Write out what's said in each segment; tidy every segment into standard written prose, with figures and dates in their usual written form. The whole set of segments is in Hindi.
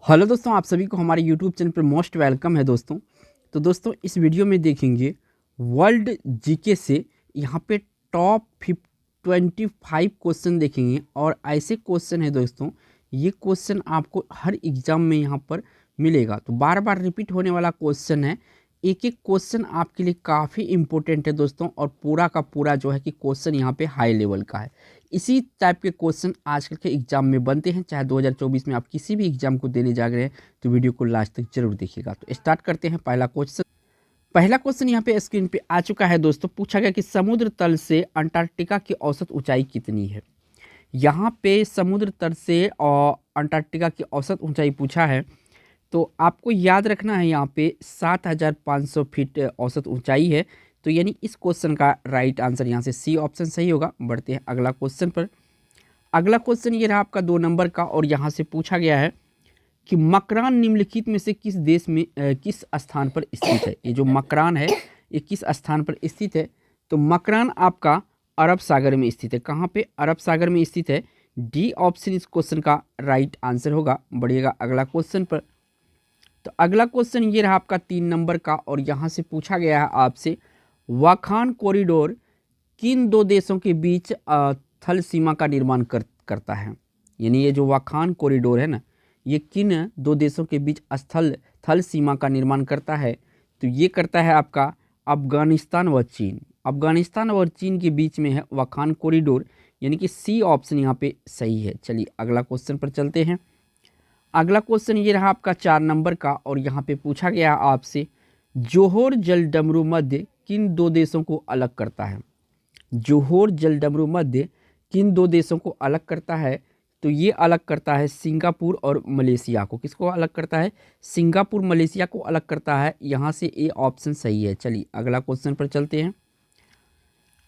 हेलो दोस्तों, आप सभी को हमारे यूट्यूब चैनल पर मोस्ट वेलकम है दोस्तों। तो दोस्तों इस वीडियो में देखेंगे वर्ल्ड जीके से यहाँ पे टॉप 25 क्वेश्चन देखेंगे। और ऐसे क्वेश्चन है दोस्तों, ये क्वेश्चन आपको हर एग्ज़ाम में यहाँ पर मिलेगा। तो बार बार रिपीट होने वाला क्वेश्चन है। एक एक क्वेश्चन आपके लिए काफ़ी इंपॉर्टेंट है दोस्तों, और पूरा का पूरा जो है कि क्वेश्चन यहाँ पे हाई लेवल का है। इसी टाइप के क्वेश्चन आजकल के एग्जाम में बनते हैं। चाहे 2024 में आप किसी भी एग्जाम को देने जा रहे हैं तो वीडियो को लास्ट तक जरूर देखिएगा। तो स्टार्ट करते हैं पहला क्वेश्चन। पहला क्वेश्चन यहाँ पे स्क्रीन पे आ चुका है दोस्तों। पूछा गया कि समुद्र तल से अंटार्कटिका की औसत ऊंचाई कितनी है। यहाँ पे समुद्र तल से और अंटार्कटिका की औसत ऊंचाई पूछा है। तो आपको याद रखना है यहाँ पे 7,500 फीट औसत ऊंचाई है। तो यानी इस क्वेश्चन का राइट आंसर यहाँ से सी ऑप्शन सही होगा। बढ़ते हैं अगला क्वेश्चन पर। अगला क्वेश्चन ये रहा आपका 2 नंबर का, और यहाँ से पूछा गया है कि मकरान निम्नलिखित में से किस देश में किस स्थान पर स्थित है। ये जो मकरान है ये किस स्थान पर स्थित है। तो मकरान आपका अरब सागर में स्थित है। कहाँ पे? अरब सागर में स्थित है। डी ऑप्शन इस क्वेश्चन का राइट आंसर होगा। बढ़िएगा अगला क्वेश्चन पर। तो अगला क्वेश्चन ये रहा आपका 3 नंबर का, और यहाँ से पूछा गया है आपसे वाखान कॉरिडोर किन दो देशों के बीच थल सीमा का निर्माण करता है। यानी ये जो वाखान कॉरिडोर है ना, ये किन दो देशों के बीच थल सीमा का निर्माण करता है। तो ये करता है आपका अफगानिस्तान व चीन। अफगानिस्तान और चीन के बीच में है वाखान कॉरिडोर, यानी कि सी ऑप्शन यहाँ पे सही है। चलिए अगला क्वेश्चन पर चलते हैं। अगला क्वेश्चन ये रहा आपका 4 नंबर का, और यहाँ पे पूछा गया आपसे जोहोर जल डमरू मध्य किन दो देशों को अलग करता है। जोहोर जल डमरू मध्य किन दो देशों को अलग करता है। तो ये अलग करता है सिंगापुर और मलेशिया को। किसको अलग करता है? सिंगापुर मलेशिया को अलग करता है। यहाँ से ए ऑप्शन सही है। चलिए अगला क्वेश्चन पर चलते हैं।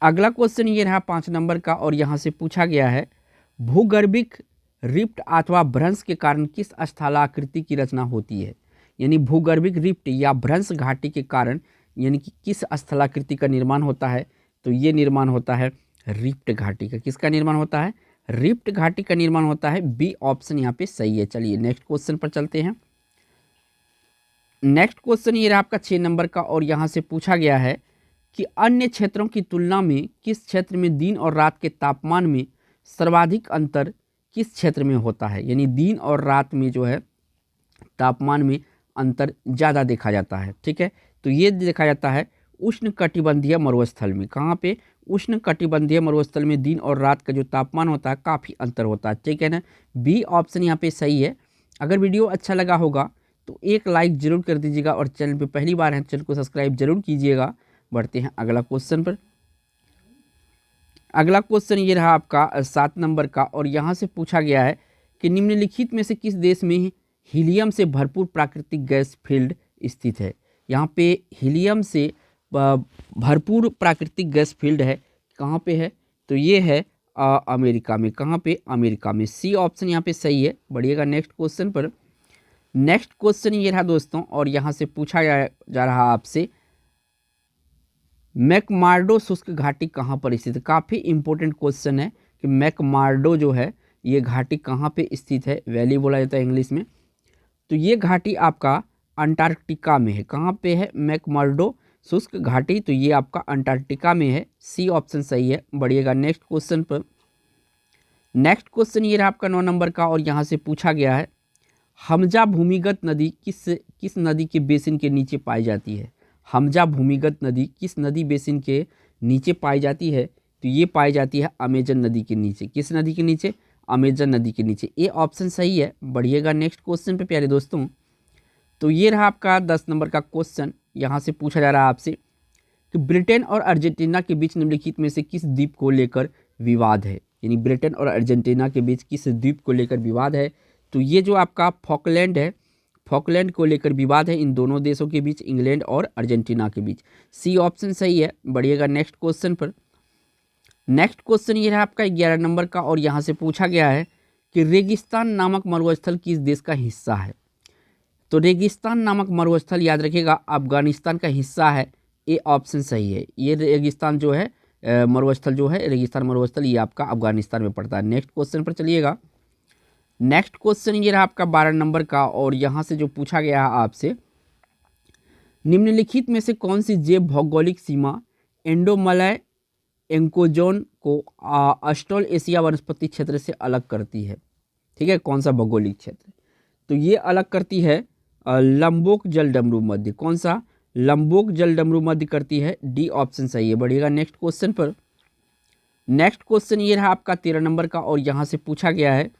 अगला क्वेश्चन ये रहा 5 नंबर का, और यहाँ से पूछा गया है भूगर्भिक रिफ्ट अथवा भ्रंश के कारण किस स्थलाकृति की रचना होती है। यानी भूगर्भिक रिफ्ट या भ्रंश घाटी के कारण यानी कि किस स्थलाकृति का निर्माण होता है। तो ये निर्माण होता है रिफ्ट घाटी का। किसका निर्माण होता है? रिफ्ट घाटी का निर्माण होता है। बी ऑप्शन यहाँ पे सही है। चलिए नेक्स्ट क्वेश्चन पर चलते हैं। नेक्स्ट क्वेश्चन ये रहा आपका 6 नंबर का, और यहाँ से पूछा गया है कि अन्य क्षेत्रों की तुलना में किस क्षेत्र में दिन और रात के तापमान में सर्वाधिक अंतर किस क्षेत्र में होता है। यानी दिन और रात में जो है तापमान में अंतर ज़्यादा देखा जाता है। ठीक है, तो ये देखा जाता है उष्ण कटिबंधीय मरुस्थल में। कहाँ पे? उष्ण कटिबंधीय मरुस्थल में दिन और रात का जो तापमान होता है काफ़ी अंतर होता है। ठीक है ना, बी ऑप्शन यहाँ पे सही है। अगर वीडियो अच्छा लगा होगा तो एक लाइक ज़रूर कर दीजिएगा, और चैनल पे पहली बार है चैनल को सब्सक्राइब जरूर कीजिएगा। बढ़ते हैं अगला क्वेश्चन पर। अगला क्वेश्चन ये रहा आपका 7 नंबर का, और यहाँ से पूछा गया है कि निम्नलिखित में से किस देश में हीलियम से भरपूर प्राकृतिक गैस फील्ड स्थित है। यहाँ पे हीलियम से भरपूर प्राकृतिक गैस फील्ड है। कहाँ पे है? तो ये है अमेरिका में। कहाँ पे? अमेरिका में। सी ऑप्शन यहाँ पे सही है। बढ़िएगा नेक्स्ट क्वेश्चन पर। नेक्स्ट क्वेश्चन ये रहा दोस्तों, और यहाँ से पूछा जा रहा आपसे मैकमार्डो शुष्क घाटी कहाँ पर स्थित है। काफ़ी इंपॉर्टेंट क्वेश्चन है कि मैकमार्डो जो है ये घाटी कहाँ पे स्थित है। वैली बोला जाता है इंग्लिश में। तो ये घाटी आपका अंटार्कटिका में है। कहाँ पे है? मैकमार्डो शुष्क घाटी। तो ये आपका अंटार्कटिका में है। सी ऑप्शन सही है। बढ़िएगा नेक्स्ट क्वेश्चन पर। नेक्स्ट क्वेश्चन ये रहा आपका 9 नंबर का, और यहाँ से पूछा गया है हमजा भूमिगत नदी किस नदी के बेसिन के नीचे पाई जाती है। हमजा भूमिगत नदी किस नदी बेसिन के नीचे पाई जाती है। तो ये पाई जाती है अमेजन नदी के नीचे। किस नदी के नीचे? अमेजन नदी के नीचे। ए ऑप्शन सही है। बढ़िएगा नेक्स्ट क्वेश्चन पे प्यारे दोस्तों। तो ये रहा आपका 10 नंबर का क्वेश्चन। यहाँ से पूछा जा रहा है आपसे कि ब्रिटेन और अर्जेंटीना के बीच निम्नलिखित में से किस द्वीप को लेकर विवाद है। यानी ब्रिटेन और अर्जेंटीना के बीच किस द्वीप को लेकर विवाद है। तो ये जो आपका फॉकलैंड है, फॉकलैंड को लेकर विवाद है इन दोनों देशों के बीच, इंग्लैंड और अर्जेंटीना के बीच। सी ऑप्शन सही है। बढ़िएगा नेक्स्ट क्वेश्चन पर। नेक्स्ट क्वेश्चन ये है आपका 11 नंबर का, और यहाँ से पूछा गया है कि रेगिस्तान नामक मरुस्थल किस देश का हिस्सा है। तो रेगिस्तान नामक मरुस्थल याद रखिएगा अफगानिस्तान का हिस्सा है। ए ऑप्शन सही है। ये रेगिस्तान जो है मरुस्थल जो है रेगिस्तान मरुस्थल ये आपका अफगानिस्तान में पड़ता है। नेक्स्ट क्वेश्चन पर चलिएगा। नेक्स्ट क्वेश्चन ये रहा आपका 12 नंबर का, और यहाँ से जो पूछा गया है आपसे, निम्नलिखित में से कौन सी जैव भौगोलिक सीमा एंडोमलय एंकोजोन को ऑस्ट्रल एशिया वनस्पति क्षेत्र से अलग करती है। ठीक है, कौन सा भौगोलिक क्षेत्र? तो ये अलग करती है लंबोक जलडमरू मध्य। कौन सा? लंबोक जलडमरू मध्य करती है। डी ऑप्शन सही है। बढ़िएगा नेक्स्ट क्वेश्चन पर। नेक्स्ट क्वेश्चन ये रहा आपका 13 नंबर का, और यहाँ से पूछा गया है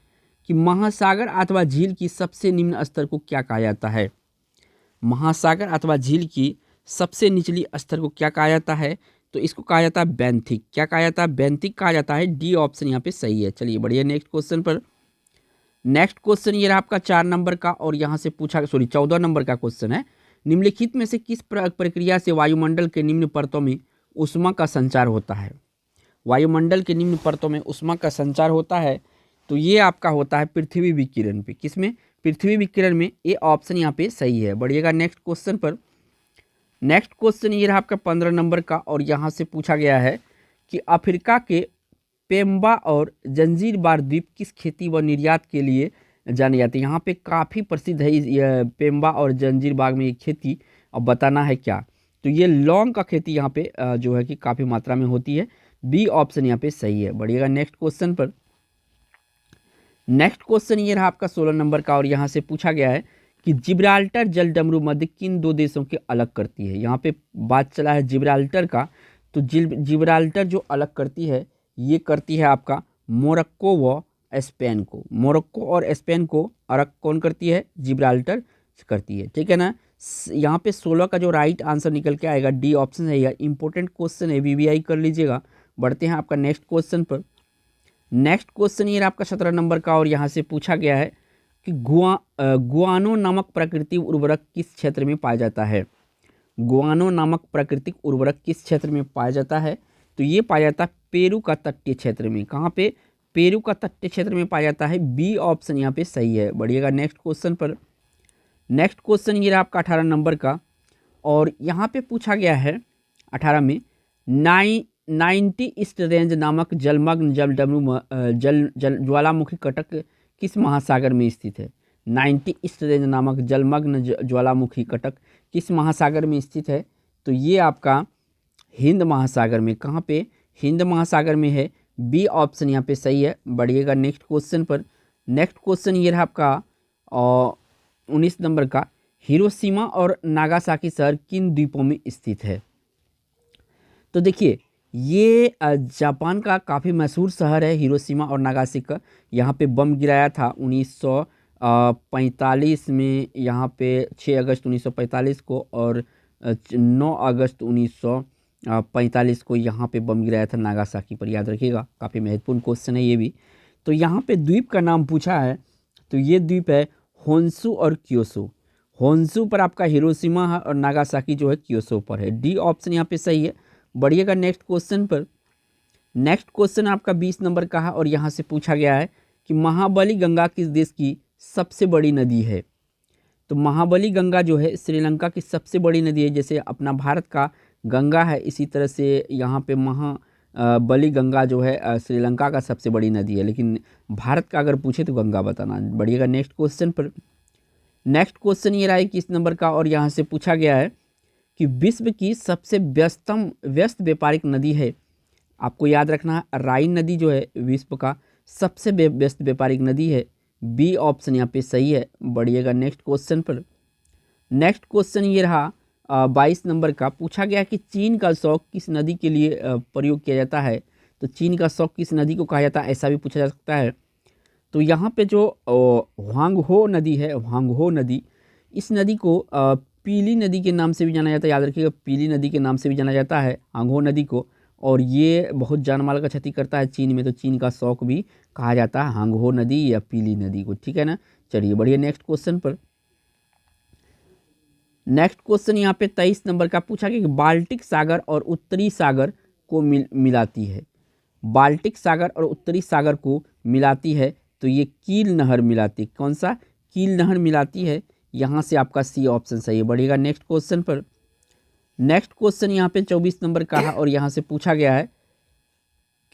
कि महासागर अथवा झील की सबसे निम्न स्तर को क्या कहा जाता है? महासागर अथवा झील की सबसे निचली स्तर को क्या कहा जाता है? तो इसको कहा जाता है बेंथिक। क्या कहा जाता है? बेंथिक कहा जाता है। डी ऑप्शन यहाँ पे सही है। चलिए बढ़िया नेक्स्ट क्वेश्चन पर। नेक्स्ट क्वेश्चन ये रहा आपका 4 नंबर का, और यहाँ से पूछा 14 नंबर का क्वेश्चन है। निम्नलिखित में से किस प्रक्रिया से वायुमंडल के निम्न परतों में ऊष्मा का संचार होता है? वायुमंडल के निम्न परतों में ऊष्मा का संचार होता है, तो ये आपका होता है पृथ्वी विकिरण पे। किसमें? पृथ्वी विकिरण में। ये ऑप्शन यहाँ पे सही है। बढ़िएगा नेक्स्ट क्वेश्चन पर। नेक्स्ट क्वेश्चन ये रहा आपका 15 नंबर का, और यहाँ से पूछा गया है कि अफ्रीका के पेम्बा और जंजीरबार द्वीप किस खेती व निर्यात के लिए जाने जाते हैं? यहाँ पे काफ़ी प्रसिद्ध है ये पेम्बा और जंजीरबाग में ये खेती। अब बताना है क्या? तो ये लौंग का खेती यहाँ पे जो है कि काफ़ी मात्रा में होती है। बी ऑप्शन यहाँ पे सही है। बढ़िएगा नेक्स्ट क्वेश्चन पर। नेक्स्ट क्वेश्चन ये रहा आपका 16 नंबर का, और यहाँ से पूछा गया है कि जिब्राल्टर जलडमरू मध्य किन दो देशों के अलग करती है? यहाँ पे बात चला है जिब्राल्टर का, तो जिब्राल्टर जो अलग करती है, ये करती है आपका मोरक्को व स्पेन को। मोरक्को और स्पेन को अलग कौन करती है? जिब्राल्टर करती है। ठीक है ना। यहाँ पे 16 का जो राइट आंसर निकल के आएगा, डी ऑप्शन है। इंपॉर्टेंट क्वेश्चन है, वीवीआई कर लीजिएगा। बढ़ते हैं आपका नेक्स्ट क्वेश्चन पर। नेक्स्ट क्वेश्चन ये आपका 17 नंबर का, और यहाँ से पूछा गया है कि गुआनो नामक प्राकृतिक उर्वरक किस क्षेत्र में पाया जाता है? गुआनो नामक प्राकृतिक उर्वरक किस क्षेत्र में पाया जाता है? तो ये पाया जाता है पेरू का तटीय क्षेत्र में। कहाँ पे? पेरू का तटीय क्षेत्र में पाया जाता है। बी ऑप्शन यहाँ पे सही है। बढ़िएगा नेक्स्ट क्वेश्चन पर। नेक्स्ट क्वेश्चन ये रहा आपका 18 नंबर का, और यहाँ पे पूछा गया है 18 में 90 ईस्ट रेंज नामक जलमग्न जलडमरू ज्वालामुखी कटक किस महासागर में स्थित है? 90 ईस्ट रेंज नामक जलमग्न ज्वालामुखी कटक किस महासागर में स्थित है? तो ये आपका हिंद महासागर में। कहाँ पे? हिंद महासागर में है। बी ऑप्शन यहाँ पे सही है। बढ़िएगा नेक्स्ट क्वेश्चन पर। नेक्स्ट क्वेश्चन ये रहा आपका 19 नंबर का, हिरोशिमा और नागासाकी शहर किन द्वीपों में स्थित है? तो देखिए, ये जापान का काफ़ी मशहूर शहर है हिरोशिमा और नागासाकी का। यहाँ पे बम गिराया था 1945 में, यहाँ पे 6 अगस्त 1945 को, और 9 अगस्त 1945 को यहाँ पे बम गिराया था नागासाकी पर। याद रखिएगा, काफ़ी महत्वपूर्ण क्वेश्चन है ये भी। तो यहाँ पे द्वीप का नाम पूछा है, तो ये द्वीप है होन्शु और क्योसो। होन्शु पर आपका हिरोशिमा है, और नागासाकी जो है क्योसो पर है। डी ऑप्शन यहाँ पे सही है। बढ़िएगा नेक्स्ट क्वेश्चन पर। नेक्स्ट क्वेश्चन आपका 20 नंबर का है, और यहाँ से पूछा गया है कि महाबली गंगा किस देश की सबसे बड़ी नदी है? तो महाबली गंगा जो है श्रीलंका की सबसे बड़ी नदी है। जैसे अपना भारत का गंगा है, इसी तरह से यहाँ पे महाबली गंगा जो है श्रीलंका का सबसे बड़ी नदी है, लेकिन भारत का अगर पूछे तो गंगा बताना। बढ़िएगा नेक्स्ट क्वेश्चन पर। नेक्स्ट क्वेश्चन ये रहा है 21 नंबर का, और यहाँ से पूछा गया है कि विश्व की सबसे व्यस्त व्यापारिक नदी है। आपको याद रखना है, राइन नदी जो है विश्व का सबसे व्यस्त व्यापारिक नदी है। बी ऑप्शन यहाँ पे सही है। बढ़िएगा नेक्स्ट क्वेश्चन पर। नेक्स्ट क्वेश्चन ये रहा 22 नंबर का, पूछा गया कि चीन का शौक किस नदी के लिए प्रयोग किया जाता है? तो चीन का शौक किस नदी को कहा जाता है, ऐसा भी पूछा जा सकता है। तो यहाँ पे जो ह्वांगहो नदी है, ह्वांगहो नदी, इस नदी को पीली नदी के नाम से भी जाना जाता है। याद रखिएगा, पीली नदी के नाम से भी जाना जाता है ह्वांगहो नदी को, और ये बहुत जानमाल का क्षति करता है चीन में। तो चीन का शौक भी कहा जाता है ह्वांगहो नदी या पीली नदी को। ठीक है ना। चलिए बढ़िए नेक्स्ट क्वेश्चन पर। नेक्स्ट क्वेश्चन यहाँ पे 23 नंबर का पूछा कि बाल्टिक सागर और उत्तरी सागर को मिलाती है। बाल्टिक सागर और उत्तरी सागर को मिलाती है, तो ये कील नहर मिलाती है। कौन सा? कील नहर मिलाती है। यहाँ से आपका सी ऑप्शन सही है। बढ़िएगा नेक्स्ट क्वेश्चन पर। नेक्स्ट क्वेश्चन यहाँ पे 24 नंबर का है, और यहाँ से पूछा गया है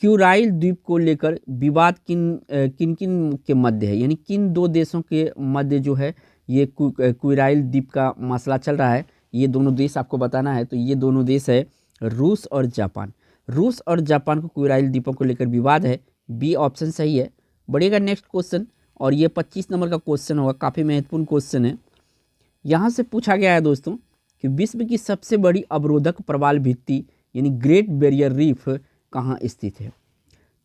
क्यूराइल द्वीप को लेकर विवाद किन किन के मध्य है, यानी किन दो देशों के मध्य जो है ये क्यूराइल द्वीप का मसला चल रहा है। ये दोनों देश आपको बताना है। तो ये दोनों देश है रूस और जापान। रूस और जापान को क्यूराइल द्वीपों को लेकर विवाद है। बी ऑप्शन सही है। बढ़ेगा नेक्स्ट क्वेश्चन, और ये 25 नंबर का क्वेश्चन होगा, काफ़ी महत्वपूर्ण क्वेश्चन है। यहाँ से पूछा गया है दोस्तों कि विश्व की सबसे बड़ी अवरोधक प्रवाल भित्ति यानी ग्रेट बैरियर रीफ कहाँ स्थित है।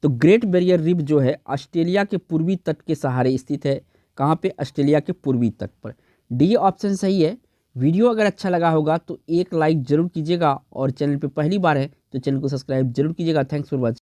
तो ग्रेट बैरियर रीफ जो है ऑस्ट्रेलिया के पूर्वी तट के सहारे स्थित है। कहाँ पे? ऑस्ट्रेलिया के पूर्वी तट पर। डी ऑप्शन सही है। वीडियो अगर अच्छा लगा होगा तो एक लाइक जरूर कीजिएगा, और चैनल पे पहली बार है तो चैनल को सब्सक्राइब जरूर कीजिएगा। Thanks for watching.